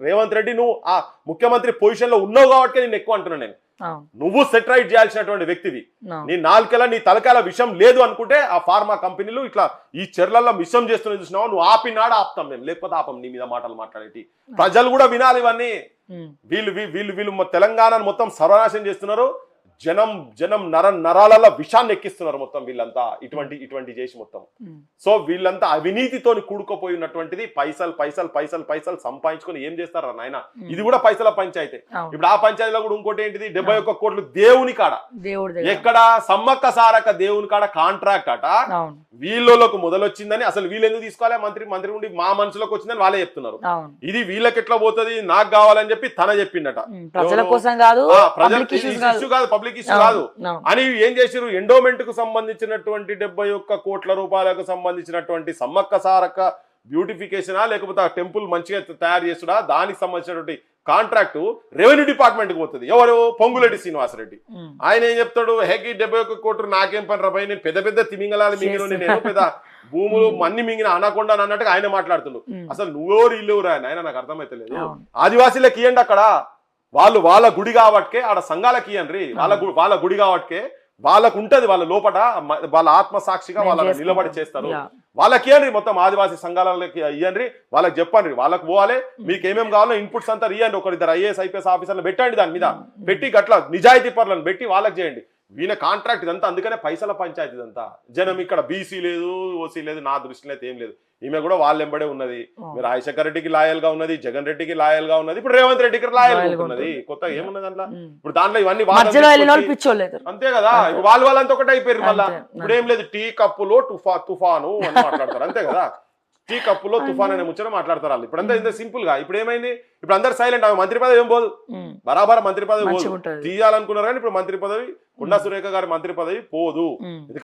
రేవంత్ రెడ్డి నువ్వు ఆ ముఖ్యమంత్రి పొజిషన్ లో ఉన్నావు కాబట్టి నేను ఎక్కువ అంటున్నాను. నేను నువ్వు సెటరైట్ చేయాల్సినటువంటి వ్యక్తివి. నీ నాలుకల నీ తలకాల విషయం లేదు అనుకుంటే ఆ ఫార్మా కంపెనీలు ఇట్లా ఈ చెర్లలో మిషం చేస్తున్న చూసినావు, నువ్వు ఆపినాడు ఆపుతాం మేము, లేకపోతే ఆపం నీ మీద మాటలు మాట్లాడేటి. ప్రజలు కూడా వినాలి ఇవన్నీ. వీళ్ళు వీళ్ళు వీళ్ళు తెలంగాణను మొత్తం సర్వనాశనం చేస్తున్నారు. జనం నరాల విషాన్ని ఎక్కిస్తున్నారు మొత్తం వీళ్ళంతా ఇటువంటి చేసి మొత్తం. సో వీళ్ళంతా అవినీతితోని కూడుకుపోయినటువంటిది. పైసలు సంపాదించుకొని ఏం చేస్తారా నాయన? ఇది కూడా పైసల పంచాయతీ. ఇప్పుడు ఆ పంచాయతీలో కూడా ఇంకోటి ఏంటిది, 71 కోట్లు దేవుని కాడ, ఎక్కడ సమ్మక్క సారక్క దేవుని కాడ కాంట్రాక్ట్ అట. వీళ్ళకు మొదలొచ్చిందని అసలు వీళ్ళు ఎందుకు తీసుకోవాలి? మంత్రి ఉండి మా మనసులోకి వచ్చిందని వాళ్ళే చెప్తున్నారు. ఇది వీళ్ళకి ఎట్లా పోతుంది, నాకు కావాలని చెప్పి తన చెప్పిండట. ప్రజల కోసం కాదు, పబ్లిక్ ఇష్యూ కాదు అని ఏం చేశారు? ఎండోమెంట్ కు సంబంధించినటువంటి 71 కోట్ల రూపాయలకు సంబంధించినటువంటి సమ్మక్క సారక్క బ్యూటిఫికేషనా లేకపోతే ఆ టెంపుల్ మంచిగా తయారు చేసుడా, దానికి సంబంధించినటువంటి కాంట్రాక్టు రెవెన్యూ డిపార్ట్మెంట్ కి పోతుంది. ఎవరు? పొంగులేటి శ్రీనివాసరెడ్డి. ఆయన ఏం చెప్తాడు? హెకి 71 కోట్లు నాకేం పని రాబాయి, నేను పెద్ద తిమింగలాలు మింగిన, నేను పెద్ద భూములు అన్ని మింగిన అనకుండా అన్నట్టుగా ఆయన మాట్లాడుతుండు. అసలు నువ్వెవరు ఇల్లురా ఆయన నాకు అర్థమైతలేదు. ఆదివాసీలకు ఇవ్వండి అక్కడ, వాళ్ళ గుడి కాబట్టే ఆడ సంఘాలకి ఇయ్యండి. వాళ్ళ గుడి కాబట్టే వాళ్ళకు ఉంటది, వాళ్ళ లోపల వాళ్ళ ఆత్మసాక్షిగా వాళ్ళ నిలబడి చేస్తారు. వాళ్ళకి ఇవ్వండి, మొత్తం ఆదివాసీ సంఘాలకి ఇవ్వండి, వాళ్ళకి చెప్పండి, వాళ్ళకి పోవాలి. మీకు ఏమేమి కావాలో ఇన్పుట్స్ అంతా ఇవ్వండి. ఒకరిద్దరు IAS IPS ఆఫీసర్లు పెట్టండి, దాని మీద పెట్టి గట్ల నిజాయితీ పరులను పెట్టి వాళ్ళకి చేయండి. వీళ్ళ కాంట్రాక్ట్ ఇదంతా. అందుకనే పైసల పంచాయతీ ఇదంతా. జనం ఇక్కడ బీసీ లేదు, ఓసీ లేదు, నా దృష్టిలో అయితే ఏం లేదు. ఈమె కూడా వాళ్ళ ఎంబడే ఉన్నది. మీరు రాజశేఖర రెడ్డికి లాయల్ గా ఉన్నది, జగన్ రెడ్డికి లాయల్ గా ఉన్నది, ఇప్పుడు రేవంత్ రెడ్డికి లాయల్ గా ఉన్నది. కొత్తగా ఏమున్నది దాంట్లో? ఇప్పుడు దాంట్లో ఇవన్నీ అంతే కదా. ఇప్పుడు వాళ్ళంతా ఒకటి అయిపోయారు. మళ్ళా ఇప్పుడు ఏం లేదు, టీ కప్పులో తుఫాను అని మాట్లాడతారు. అంతే కదా, టీ కప్పులో తుఫాన్ అనే ముచ్చట మాట్లాడతారు వాళ్ళు. ఇప్పుడు అంతా ఇంత సింపుల్ గా. ఇప్పుడు ఏమైంది? ఇప్పుడు అందరు సైలెంట్. మంత్రి పదవి ఏం పోదు, బరాబర్ మంత్రి పదవి పోదు. తీయాలనుకున్నారు కానీ ఇప్పుడు మంత్రి పదవి, కొండా సురేఖ గారి మంత్రి పదవి పోదు.